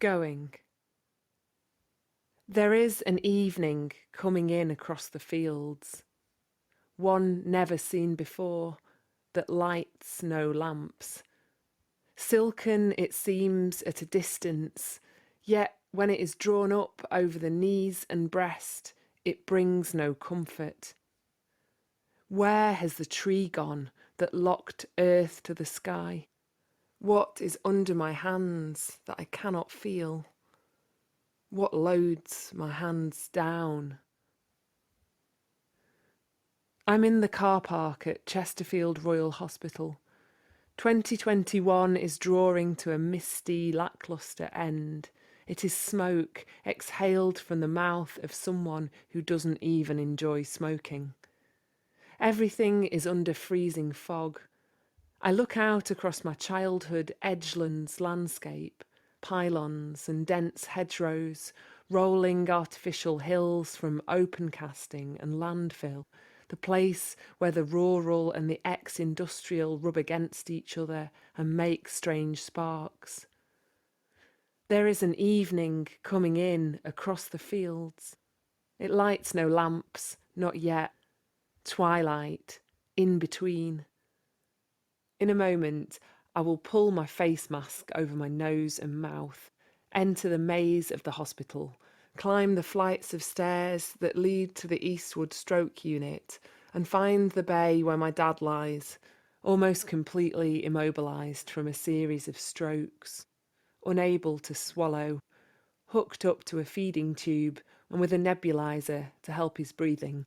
Going. There is an evening coming in across the fields, one never seen before, that lights no lamps. Silken it seems at a distance, yet when it is drawn up over the knees and breast, it brings no comfort. Where has the tree gone that locked earth to the sky? What is under my hands that I cannot feel? What loads my hands down? I'm in the car park at Chesterfield Royal Hospital. 2021 is drawing to a misty, lacklustre end. It is smoke exhaled from the mouth of someone who doesn't even enjoy smoking. Everything is under freezing fog. I look out across my childhood edgelands landscape, pylons and dense hedgerows, rolling artificial hills from open casting and landfill, the place where the rural and the ex-industrial rub against each other and make strange sparks. There is an evening coming in across the fields. It lights no lamps, not yet. Twilight, in between. In a moment, I will pull my face mask over my nose and mouth, enter the maze of the hospital, climb the flights of stairs that lead to the Eastwood stroke unit, and find the bay where my dad lies, almost completely immobilised from a series of strokes, unable to swallow, hooked up to a feeding tube and with a nebuliser to help his breathing.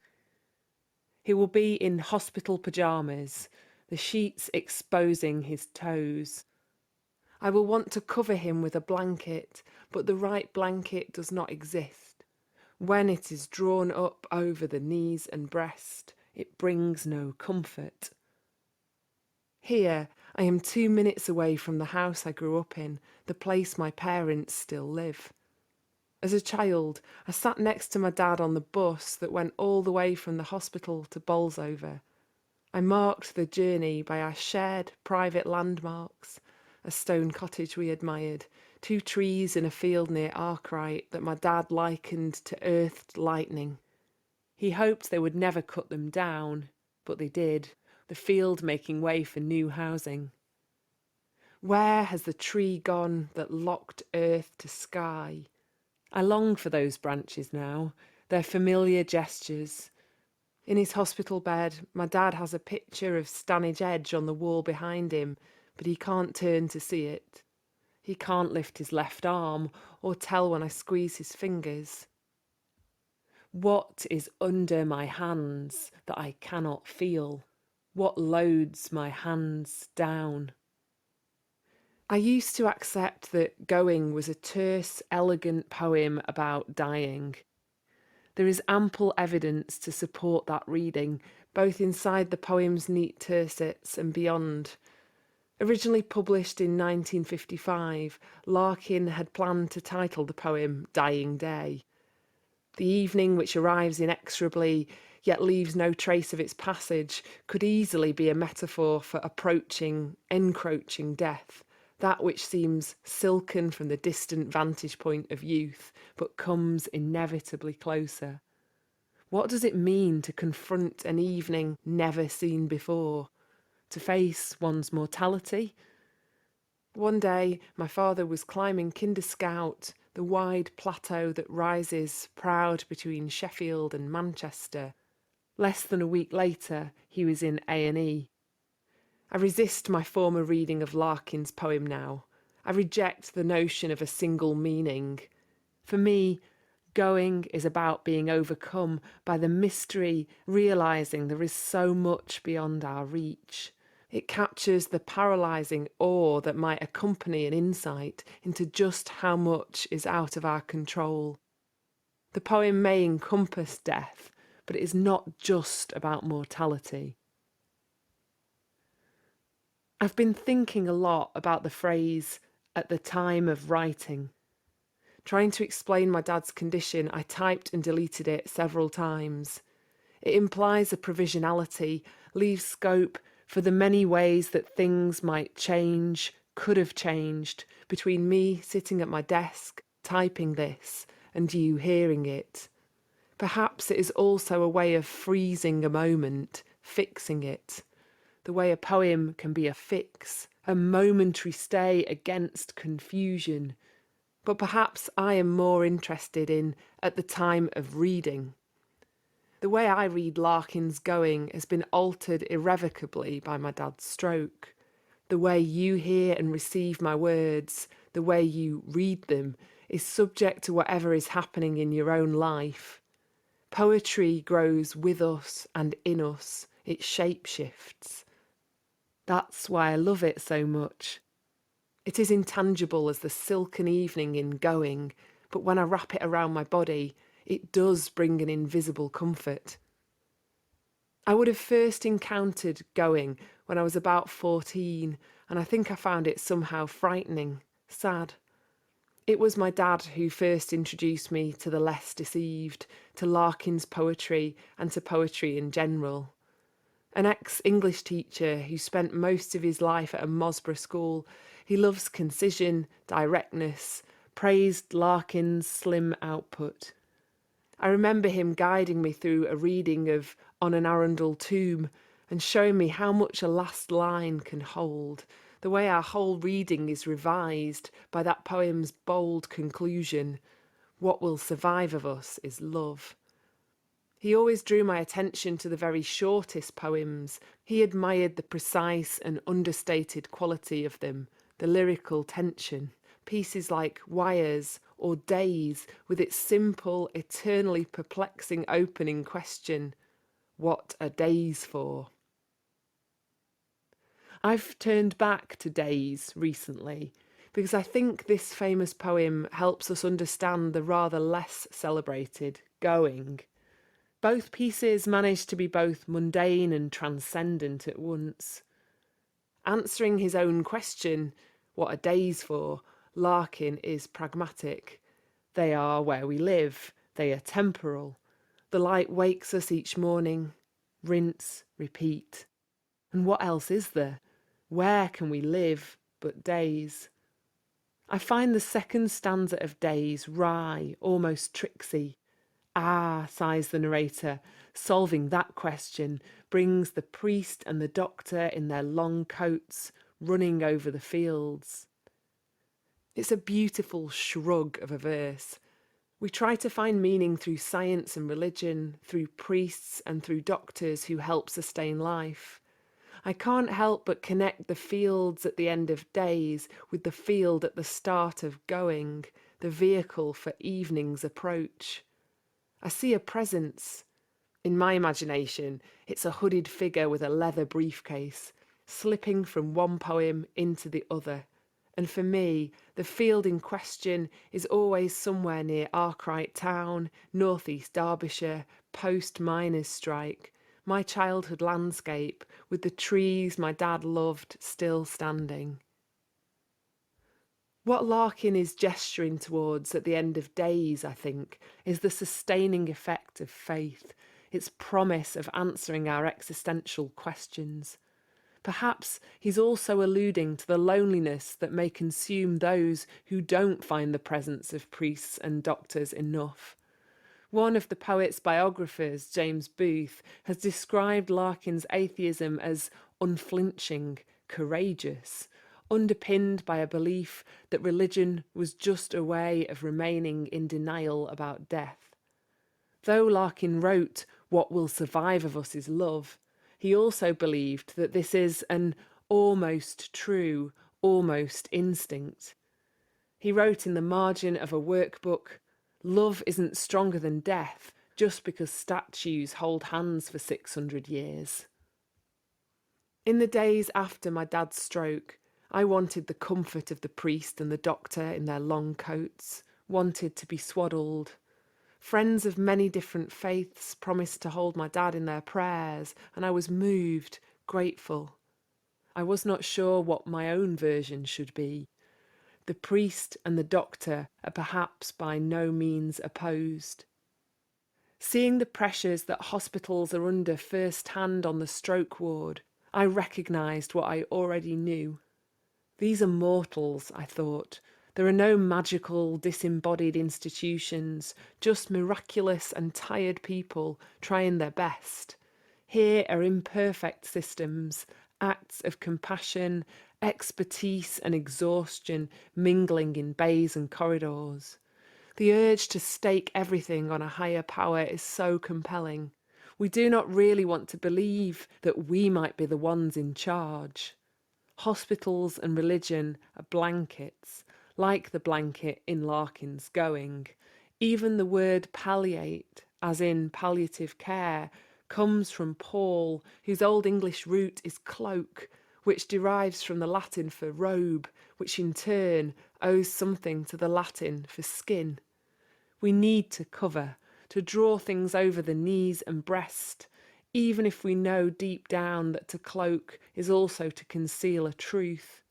He will be in hospital pyjamas, the sheets exposing his toes. I will want to cover him with a blanket, but the right blanket does not exist. When it is drawn up over the knees and breast, it brings no comfort. Here, I am 2 minutes away from the house I grew up in, the place my parents still live. As a child, I sat next to my dad on the bus that went all the way from the hospital to Bolsover. I marked the journey by our shared private landmarks, a stone cottage we admired, 2 trees in a field near Arkwright that my dad likened to earthed lightning. He hoped they would never cut them down, but they did, the field making way for new housing. Where has the tree gone that locked earth to sky? I long for those branches now, their familiar gestures. In his hospital bed, my dad has a picture of Stanage Edge on the wall behind him, but he can't turn to see it. He can't lift his left arm or tell when I squeeze his fingers. What is under my hands that I cannot feel? What loads my hands down? I used to accept that Going was a terse, elegant poem about dying. There is ample evidence to support that reading, both inside the poem's neat tercets and beyond. Originally published in 1955, Larkin had planned to title the poem Dying Day. The evening which arrives inexorably, yet leaves no trace of its passage, could easily be a metaphor for approaching, encroaching death, that which seems silken from the distant vantage point of youth, but comes inevitably closer. What does it mean to confront an evening never seen before? To face one's mortality? One day, my father was climbing Kinder Scout, the wide plateau that rises proud between Sheffield and Manchester. Less than a week later, he was in A&E. I resist my former reading of Larkin's poem now. I reject the notion of a single meaning. For me, Going is about being overcome by the mystery, realising there is so much beyond our reach. It captures the paralysing awe that might accompany an insight into just how much is out of our control. The poem may encompass death, but it is not just about mortality. I've been thinking a lot about the phrase, at the time of writing. Trying to explain my dad's condition, I typed and deleted it several times. It implies a provisionality, leaves scope for the many ways that things might change, could have changed between me sitting at my desk typing this and you hearing it. Perhaps it is also a way of freezing a moment, fixing it. The way a poem can be a fix, a momentary stay against confusion. But perhaps I am more interested in at the time of reading. The way I read Larkin's Going has been altered irrevocably by my dad's stroke. The way you hear and receive my words, the way you read them, is subject to whatever is happening in your own life. Poetry grows with us and in us. It shapeshifts. That's why I love it so much. It is intangible as the silken evening in Going, but when I wrap it around my body, it does bring an invisible comfort. I would have first encountered Going when I was about 14, and I think I found it somehow frightening, sad. It was my dad who first introduced me to The Less Deceived, to Larkin's poetry, and to poetry in general. An ex-English teacher who spent most of his life at a Mosborough school, he loves concision, directness, praised Larkin's slim output. I remember him guiding me through a reading of On an Arundel Tomb and showing me how much a last line can hold, the way our whole reading is revised by that poem's bold conclusion, what will survive of us is love. He always drew my attention to the very shortest poems. He admired the precise and understated quality of them, the lyrical tension. Pieces like Wires or Days, with its simple, eternally perplexing opening question, what are days for? I've turned back to Days recently because I think this famous poem helps us understand the rather less celebrated Going. Both pieces manage to be both mundane and transcendent at once. Answering his own question, what are days for, Larkin is pragmatic. They are where we live, they are temporal. The light wakes us each morning, rinse, repeat. And what else is there? Where can we live but days? I find the second stanza of Days wry, almost tricksy. Ah, sighs the narrator, solving that question brings the priest and the doctor in their long coats running over the fields. It's a beautiful shrug of a verse. We try to find meaning through science and religion, through priests and through doctors who help sustain life. I can't help but connect the fields at the end of Days with the field at the start of Going, the vehicle for evening's approach. I see a presence. In my imagination, it's a hooded figure with a leather briefcase, slipping from one poem into the other. And for me, the field in question is always somewhere near Arkwright Town, northeast Derbyshire, post-miners' strike, my childhood landscape with the trees my dad loved still standing. What Larkin is gesturing towards at the end of Days, I think, is the sustaining effect of faith, its promise of answering our existential questions. Perhaps he's also alluding to the loneliness that may consume those who don't find the presence of priests and doctors enough. One of the poet's biographers, James Booth, has described Larkin's atheism as unflinching, courageous, underpinned by a belief that religion was just a way of remaining in denial about death. Though Larkin wrote, "What will survive of us is love," he also believed that this is an almost true, almost instinct. He wrote in the margin of a workbook, "Love isn't stronger than death just because statues hold hands for 600 years." In the days after my dad's stroke, I wanted the comfort of the priest and the doctor in their long coats, wanted to be swaddled. Friends of many different faiths promised to hold my dad in their prayers, and I was moved, grateful. I was not sure what my own version should be. The priest and the doctor are perhaps by no means opposed. Seeing the pressures that hospitals are under first-hand on the stroke ward, I recognised what I already knew. These are mortals, I thought. There are no magical, disembodied institutions, just miraculous and tired people trying their best. Here are imperfect systems, acts of compassion, expertise and exhaustion mingling in bays and corridors. The urge to stake everything on a higher power is so compelling. We do not really want to believe that we might be the ones in charge. Hospitals and religion are blankets, like the blanket in Larkin's Going. Even the word palliate, as in palliative care, comes from Paul, whose Old English root is cloak, which derives from the Latin for robe, which in turn owes something to the Latin for skin. We need to cover, to draw things over the knees and breast, even if we know deep down that to cloak is also to conceal a truth.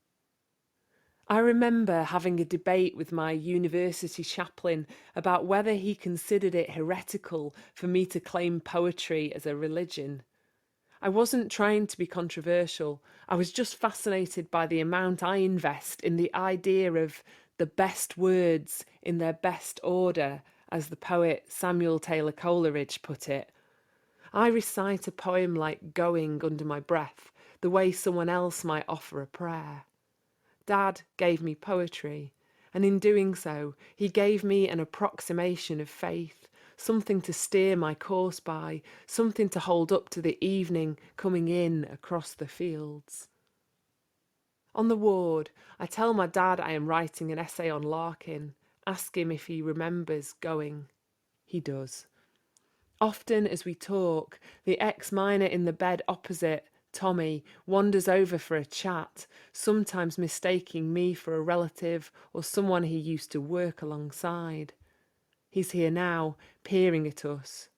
I remember having a debate with my university chaplain about whether he considered it heretical for me to claim poetry as a religion. I wasn't trying to be controversial. I was just fascinated by the amount I invest in the idea of the best words in their best order, as the poet Samuel Taylor Coleridge put it. I recite a poem like Going under my breath, the way someone else might offer a prayer. Dad gave me poetry, and in doing so, he gave me an approximation of faith, something to steer my course by, something to hold up to the evening coming in across the fields. On the ward, I tell my dad I am writing an essay on Larkin, ask him if he remembers Going. He does. Often as we talk, the ex-miner in the bed opposite, Tommy, wanders over for a chat, sometimes mistaking me for a relative or someone he used to work alongside. He's here now, peering at us.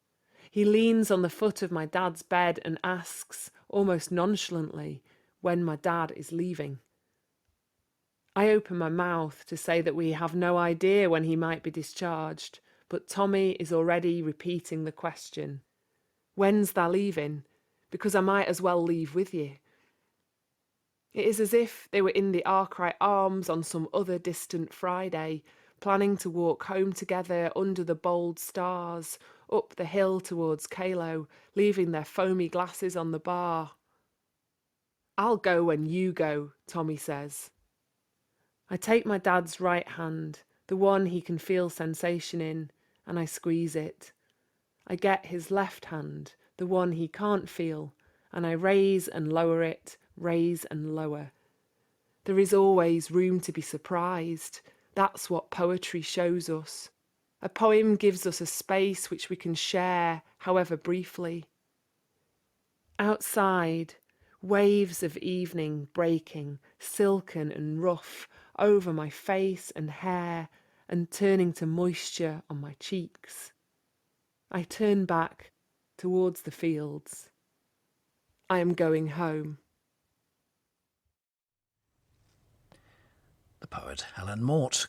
He leans on the foot of my dad's bed and asks, almost nonchalantly, when my dad is leaving. I open my mouth to say that we have no idea when he might be discharged, but Tommy is already repeating the question. When's thou leaving? Because I might as well leave with you. It is as if they were in the Arkwright Arms on some other distant Friday, planning to walk home together under the bold stars, up the hill towards Calo, leaving their foamy glasses on the bar. I'll go when you go, Tommy says. I take my dad's right hand, the one he can feel sensation in, and I squeeze it. I get his left hand, the one he can't feel, and I raise and lower it, raise and lower. There is always room to be surprised. That's what poetry shows us. A poem gives us a space which we can share, however briefly. Outside, waves of evening breaking, silken and rough, over my face and hair and turning to moisture on my cheeks. I turn back towards the fields. I am going home. The poet Alan Mort